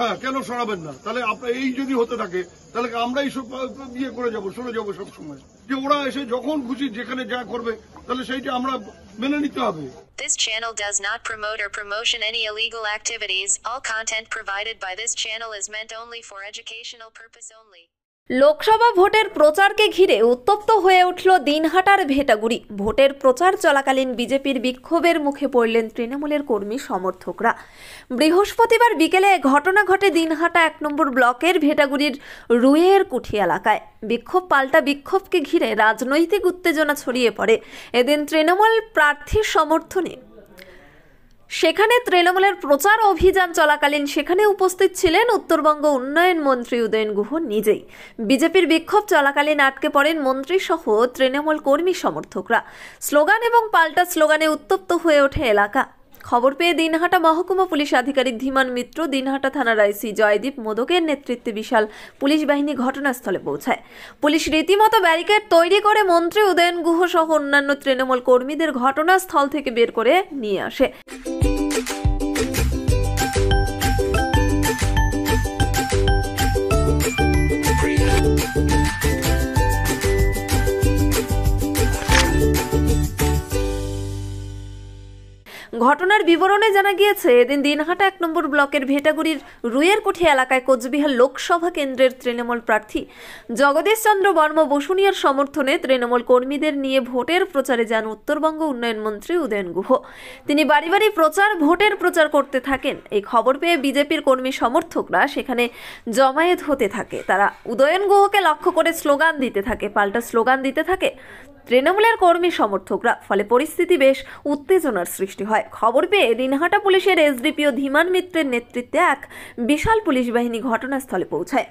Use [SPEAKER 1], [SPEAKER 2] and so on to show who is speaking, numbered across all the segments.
[SPEAKER 1] হ্যাঁ, কেন সরাবেন না? তাহলে আপনার এই যদি হতে থাকে তাহলে আমরাই ইয়ে করে যাবো, সরে যাবো সব সময়। যে ওরা এসে যখন খুশি যেখানে যা করবে তাহলে সেইটা আমরা মেনে নিতে হবে।
[SPEAKER 2] This channel does not promote or promotion any illegal activities. All content provided by this channel is meant only for educational purpose only.
[SPEAKER 3] Lok Sabha ভোটের প্রচারকে ঘিরে উত্তপ্ত হয়ে উঠল দিনহাটার ভেটাগুড়ি। ভোটের প্রচার চলাকালীন বিজেপির বিক্ষোভের মুখে পড়লেন তৃণমূলের কর্মী সমর্থকরা। বৃহস্পতিবার বিকেলে ঘটনা ঘটে দিনহাটা 1 নম্বর ব্লকের ভেটাগুড়ির রুয়ের কুঠি এলাকায়। বিক্ষোভ পাল্টা বিক্ষোভকে ঘিরে রাজনৈতিক উত্তেজনা ছড়িয়ে পড়ে এদিন তৃণমূল প্রার্থীর সমর্থনে। সেখানে তৃণমূলের প্রচার অভিযান চলাকালীন সেখানে উপস্থিত ছিলেন উত্তরবঙ্গ উন্নয়ন মন্ত্রী উদয়ন গুহ নিজেই। বিজেপির বিক্ষোভ চলাকালীন আটকে পড়েন মন্ত্রী সহ তৃণমূল কর্মী সমর্থকরা। স্লোগান এবং পাল্টা স্লোগানে উত্তপ্ত হয়ে ওঠে এলাকা। খবর পেয়ে দিনহাটা মহকুমা পুলিশ আধিকারিক ধীমান মিত্র, দিনহাটা থানার আইসি জয়দীপ মোদকের নেতৃত্বে বিশাল পুলিশ বাহিনী ঘটনাস্থলে পৌঁছায়। পুলিশ রীতিমতো ব্যারিকেড তৈরি করে মন্ত্রী উদয়ন গুহ সহ অন্যান্য তৃণমূল কর্মীদের ঘটনাস্থল থেকে বের করে নিয়ে আসে। ঘটনার বিবরণে জানা গিয়েছে, এদিন দিনহাটা 1 নম্বর ব্লকের ভেটাগুড়ির রুয়ের কুঠি এলাকায় কোচবিহার লোকসভা কেন্দ্রের তৃণমূল প্রার্থী জগদীশ চন্দ্র বর্মা বসুনিয়ার সমর্থনে তৃণমূল কর্মীদের নিয়ে ভোটের প্রচারে যান উত্তরবঙ্গ উন্নয়ন মন্ত্রী উদয়ন গুহ। তিনি বাড়ি বাড়ি ভোটের প্রচার করতে থাকেন। এই খবর পেয়ে বিজেপির কর্মী সমর্থকরা সেখানে জমায়েত হতে থাকে। তারা উদয়ন গুহকে লক্ষ্য করে স্লোগান দিতে থাকে, পাল্টা স্লোগান দিতে থাকে তৃণমূলের কর্মী সমর্থকরা। ফলে পরিস্থিতি বেশ উত্তেজনার সৃষ্টি হয়। খবর পেয়ে দিনহাটা পুলিশের এসডিপিও ধীমান মিত্রের নেতৃত্বে এক বিশাল পুলিশ বাহিনী ঘটনাস্থলে পৌঁছায়।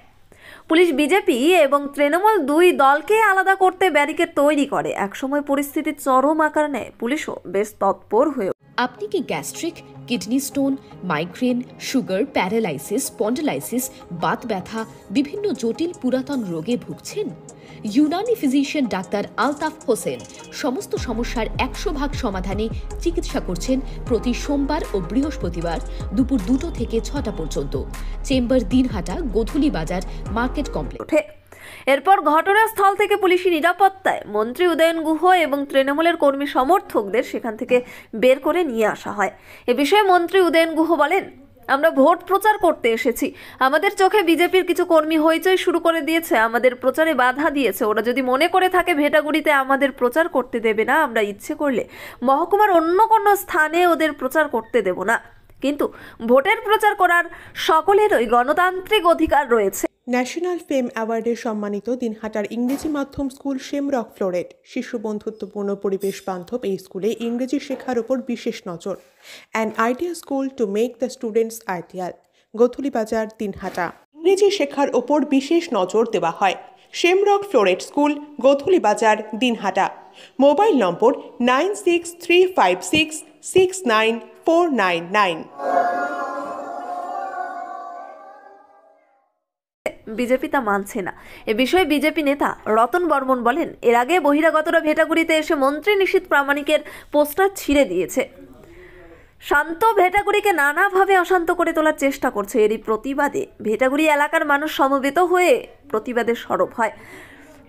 [SPEAKER 3] পুলিশ বিজেপি এবং তৃণমূল দুই দলকে আলাদা করতে ব্যারিকেড তৈরি করে। একসময় পরিস্থিতি চরম আকার নেয়। পুলিশও বেশ তৎপর হয়ে।
[SPEAKER 4] আপনি কি gastric, kidney stone, migraine, sugar, paralysis, spondylosis, Baat ব্যথা, বিভিন্ন জটিল পুরাতন রোগে ভুগছেন? ইউনানি ফিজিশিয়ান ডাক্তার আলতাফ হোসেন সমস্ত সমস্যার 100% সমাধানে চিকিৎসা করছেন প্রতি সোমবার ও বৃহস্পতিবার দুপুর 2টা থেকে 6টা পর্যন্ত। চেম্বার দিনহাটা, গোধূলি বাজার, মার্কেট কমপ্লেক্স।
[SPEAKER 3] এরপর ঘটনাস্থল থেকে পুলিশি নিরাপত্তায় মন্ত্রী উদয়ন গুহ এবং তৃণমূলের কর্মী সমর্থকদের সেখান থেকে বের করে নিয়ে আসা হয়। এ বিষয়ে মন্ত্রী উদয়ন গুহ বলেন, আমরা ভোট প্রচার করতে এসেছি। আমাদের চোখে বিজেপির কিছু কর্মী হইচই শুরু করে দিয়েছে, আমাদের প্রচারে বাধা দিয়েছে। ওরা যদি মনে করে থাকে ভেটাগুড়িতে আমাদের প্রচার করতে দেবে না, আমরা ইচ্ছে করলে মহকুমার অন্য কোনো স্থানে ওদের প্রচার করতে দেব না। কিন্তু ভোটের প্রচার করার সকলেরই গণতান্ত্রিক অধিকার রয়েছে।
[SPEAKER 5] ন্যাশনাল ফেম অ্যাওয়ার্ডে সম্মানিত দিনহাটার ইংরেজি মাধ্যম স্কুল শেমরক ফ্লোরেট শিশু বন্ধুত্বপূর্ণ পরিবেশ বান্ধব এই স্কুলে ইংরেজি শেখার উপর বিশেষ নজর। An idea school to make the students ideal. Godhuli Bazar, Dinhata. ইংরেজি শেখার উপর বিশেষ নজর দেওয়া হয়। শেমরক ফ্লোরেট স্কুল, গোধূলি বাজার, দিনহাটা। মোবাইল নম্বর 9635669499।
[SPEAKER 3] বিজেপি তা মানছে না। এ বিষয়ে বিজেপি নেতা রতন বর্মন বলেন, এর আগে বহিরাগতরা ভেটাগুড়িতে এসে মন্ত্রী নিশীথ প্রামাণিকের পোস্টার ছিঁড়ে দিয়েছে। শান্ত ভেটাগুড়িকে নানাভাবে অশান্ত করে তোলার চেষ্টা করছে। এরই প্রতিবাদে ভেটাগুড়ি এলাকার মানুষ সমবেত হয়ে প্রতিবাদে সরব হয়।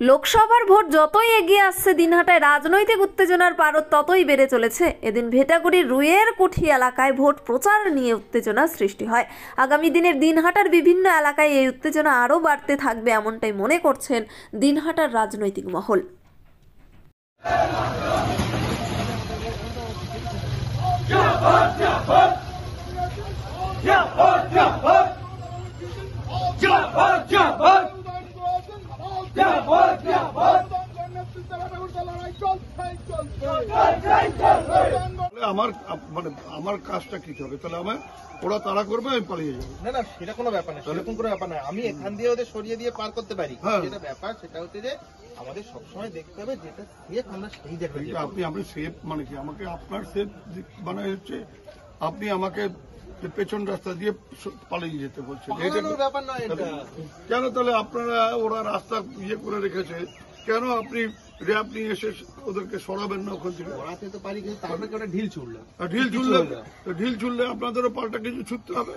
[SPEAKER 3] লোকসভার ভোট যতই এগিয়ে আসছে, দিনহাটায় রাজনৈতিক উত্তেজনার পারদ ততই বেড়ে চলেছে। এদিন ভেটাগুড়ির রুয়ের কুঠি এলাকায় ভোট প্রচার নিয়ে উত্তেজনা সৃষ্টি হয়। আগামী দিনের দিনহাটার বিভিন্ন এলাকায় এই উত্তেজনা আরও বাড়তে থাকবে, এমনটাই মনে করছেন দিনহাটার রাজনৈতিক মহল।
[SPEAKER 1] আমার কাজটা কি হবে? তাহলে ওরা তাড়া করবে, আমি পালিয়ে যাবো।
[SPEAKER 6] না না, সেটা কোনো ব্যাপার না, সেরকম কোনো ব্যাপার না। আমি এখান দিয়ে ওদের সরিয়ে দিয়ে পার করতে পারি। যেটা ব্যাপার সেটা হচ্ছে যে আমাদের সবসময় দেখতে হবে যেটা সেফ, আমরা সেই দেখবেন।
[SPEAKER 1] আপনি সেফ মানে কি? আমাকে আপনার সেফ মানে হচ্ছে আপনি আমাকে পেছন রাস্তা দিয়ে পালিয়ে যেতে বলছেন।
[SPEAKER 6] ব্যাপার না এটা।
[SPEAKER 1] কেন তাহলে আপনারা ওরা রাস্তা ইয়ে করে রেখেছে, কেন আপনি র্যাব নিয়ে এসে ওদেরকে সরাবেন না ওখান থেকে?
[SPEAKER 6] ওরাতে তো পারি, কিন্তু তার নাকি ওটা ঢিল ছুড়লো।
[SPEAKER 1] ঢিল ছুড়লে আপনাদেরও পাল্টা কিছু ছুটতে হবে।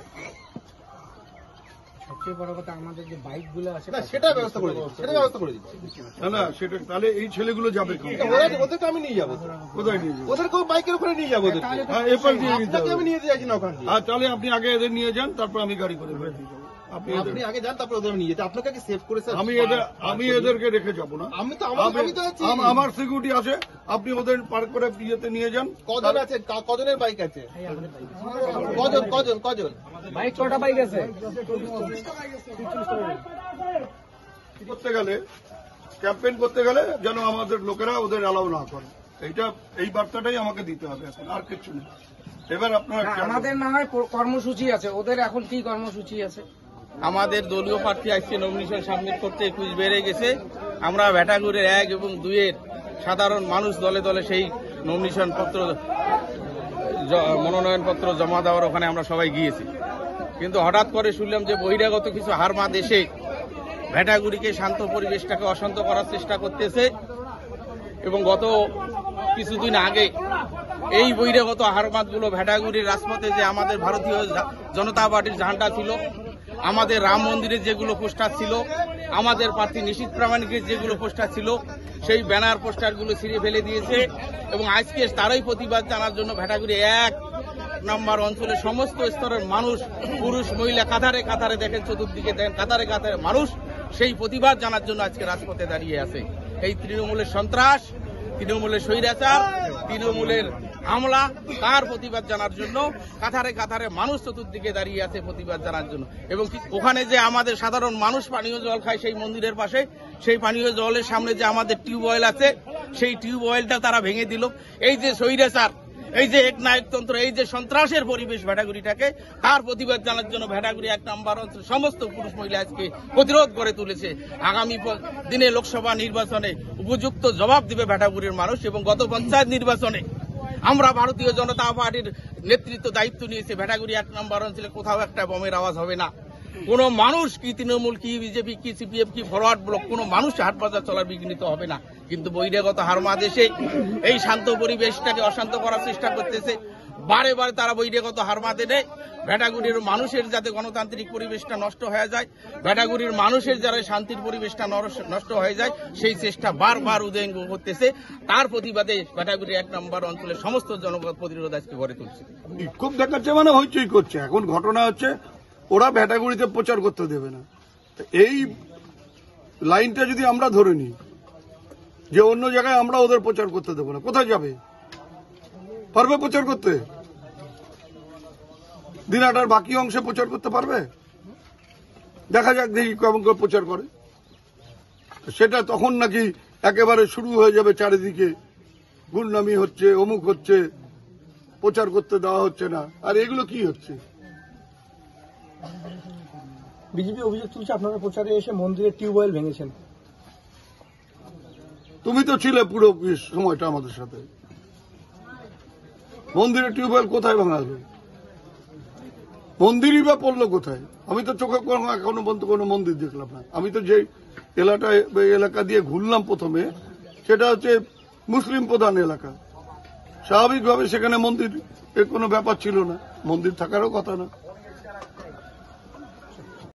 [SPEAKER 7] সবচেয়ে বড় কথা আমাদের যে বাইকগুলো আছে
[SPEAKER 6] না সেটা ব্যবস্থা করে দিচ্ছি, সেটা ব্যবস্থা করে দিচ্ছি।
[SPEAKER 1] না সেটা তাহলে এই ছেলেগুলো যাবে কোথায়?
[SPEAKER 6] ওদেরকে আমি নিয়ে যাবো,
[SPEAKER 1] কোথায় নিয়ে যাবে?
[SPEAKER 6] ওদের কেউ বাইকের উপরে নিয়ে যাবো ওদেরকে।
[SPEAKER 1] হ্যাঁ, এরপর দিয়ে দিতে
[SPEAKER 6] আপনাকে
[SPEAKER 1] হবে।
[SPEAKER 6] আমি নিয়ে যেতে চাইছি না ওখান দিয়ে।
[SPEAKER 1] তাহলে আপনি আগে এদের নিয়ে যান, তারপর আমি গাড়ি করে ফেলে দিয়ে যাবো।
[SPEAKER 6] আপনি আগে যান, তারপর ওদের আমি নিয়ে যেতে। আপনাকে কি সেভ করে স্যার?
[SPEAKER 1] আমি এদেরকে রেখে যাবো না।
[SPEAKER 6] আমি তো আছি।
[SPEAKER 1] আমার সিকিউরিটি আছে, আপনি ওদের পার্ক করে ইয়েতে নিয়ে যান।
[SPEAKER 6] কজন আছে? কজনের বাইক আছে? কজন?
[SPEAKER 7] বাইক কটা বাইক আছে?
[SPEAKER 1] করতে গেলে ক্যাম্পেইন করতে গেলে যেন আমাদের লোকেরা ওদের অ্যালাউ না করে, এই বার্তাটাই আমাকে দিতে হবে এখন, আর কিছু নেই। এবার আপনারা
[SPEAKER 7] আমাদের না হয় কর্মসূচি আছে, ওদের এখন কি কর্মসূচি আছে?
[SPEAKER 8] আমাদের দলীয় প্রার্থী আজকে নমিনেশন সাবমিট করতে কুচ বেড়ে গেছে। আমরা ভেটাগুড়ের 1 এবং 2 এর সাধারণ মানুষ দলে দলে সেই নমিনেশন পত্র মনোনয়ন পত্র জমা দেওয়ার ওখানে আমরা সবাই গিয়েছি। কিন্তু হঠাৎ করে শুনলাম যে বহিরাগত কিছু হারমা দেশে ভেটাগুড়িকে শান্ত পরিবেশটাকে অশান্ত করার চেষ্টা করতেছে এবং গত কিছুদিন আগে এই বহিরাগত হারমাতগুলো ভেটাগুড়ির রাজপথে যে আমাদের ভারতীয় জনতা পার্টির ঝান্ডা ছিল, আমাদের রাম মন্দিরের যেগুলো পোস্টার ছিল, আমাদের প্রার্থী নিশীথ প্রামাণিকের যেগুলো পোস্টার ছিল, সেই ব্যানার পোস্টারগুলো ছিঁড়ে ফেলে দিয়েছে এবং আজকে তারই প্রতিবাদ জানার জন্য ভেটাগুড়ি 1 নম্বর অঞ্চলের সমস্ত স্তরের মানুষ, পুরুষ মহিলা কাতারে কাতারে দেখেন, চতুর্দিকে দেখেন কাতারে কাতারে মানুষ সেই প্রতিবাদ জানার জন্য আজকে রাজপথে দাঁড়িয়ে আছে। এই তৃণমূলের সন্ত্রাস, তৃণমূলের স্বৈরাচার, তৃণমূলের হামলা, তার প্রতিবাদ জানার জন্য কাতারে কাতারে মানুষ চতুর্দিকে দাঁড়িয়ে আছে প্রতিবাদ জানার জন্য। এবং ওখানে যে আমাদের সাধারণ মানুষ পানীয় জল খায় সেই মন্দিরের পাশে, সেই পানীয় জলের সামনে যে আমাদের টিউবওয়েল আছে, সেই টিউবওয়েলটা তারা ভেঙে দিল। এই যে স্বৈরাচার, এই যে একনায়কতন্ত্র, এই যে সন্ত্রাসের পরিবেশ ভেটাগুড়িটাকে, তার প্রতিবাদ জানার জন্য ভেটাগুড়ি 1 নম্বর অঞ্চলের সমস্ত পুরুষ মহিলা আজকে প্রতিরোধ করে তুলেছে। আগামী দিনে লোকসভা নির্বাচনে উপযুক্ত জবাব দিবে ভেটাগুড়ির মানুষ। এবং গত পঞ্চায়েত নির্বাচনে আমরা ভারতীয় জনতা পার্টির নেতৃত্ব দায়িত্ব নিয়েছে, ভেটাগুড়ি 1 নম্বর অঞ্চলে কোথাও একটা বোমের আওয়াজ হবে না। কোন মানুষ, কি তৃণমূল, কি বিজেপি, কি সিপিএফ, কি ফরওয়ার্ড ব্লক, কোন মানুষ হাট বাজার চলার বিঘ্নিত হবে না। কিন্তু বহিরাগত হারমা দেশে এই শান্ত পরিবেশটাকে অশান্ত করার চেষ্টা করতেছে। বারে বারে তারা বহিরাগত হারমা দেনে ভেটাগুড়ির মানুষের যাতে গণতান্ত্রিক পরিবেশটা নষ্ট হয়ে যায়, ভেটাগুড়ির মানুষের যারা শান্তির পরিবেশটা নষ্ট হয়ে যায়, সেই চেষ্টা বারবার উদয়ঙ্গ করতেছে। তার প্রতিবাদে ভেটাগুড়ি 1 নম্বর অঞ্চলের সমস্ত জনগণ প্রতিরোধ আজকে গড়ে তুলছে।
[SPEAKER 1] বিক্ষোভ দেখাচ্ছে মানে হইচই করছে। এখন ঘটনা হচ্ছে ওরা ভেটাগুড়িতে প্রচার করতে দেবে না। এই লাইনটা যদি আমরা ধরে নিই যে অন্য জায়গায় আমরা ওদের প্রচার করতে দেবো না, কোথায় যাবে? পারবে প্রচার করতে? দিনহাটার বাকি অংশে প্রচার করতে পারবে? দেখা যাক দেখি কেমন করে প্রচার করে। সেটা তখন নাকি একেবারে শুরু হয়ে যাবে, চারিদিকে গুন্ডামি হচ্ছে, অমুক হচ্ছে, প্রচার করতে দেওয়া হচ্ছে না। আর এগুলো কি হচ্ছে?
[SPEAKER 7] বিজেপি অভিযোগ তুলছে আপনারা প্রচারে এসে মন্দিরের টিউবওয়েল ভেঙেছেন।
[SPEAKER 1] তুমি তো ছিলে পুরো সময়টা আমাদের সাথে। মন্দিরের টিউবওয়েল কোথায় ভাঙা হলো? মন্দিরই বা পড়লো কোথায়? আমি তো চোখে এখনো পর্যন্ত কোনো মন্দির দেখলাম না। আমি তো যে এলাকা দিয়ে ঘুরলাম প্রথমে, সেটা হচ্ছে মুসলিম প্রধান এলাকা। স্বাভাবিকভাবে সেখানে মন্দির কোনো ব্যাপার ছিল না, মন্দির থাকারও কথা না।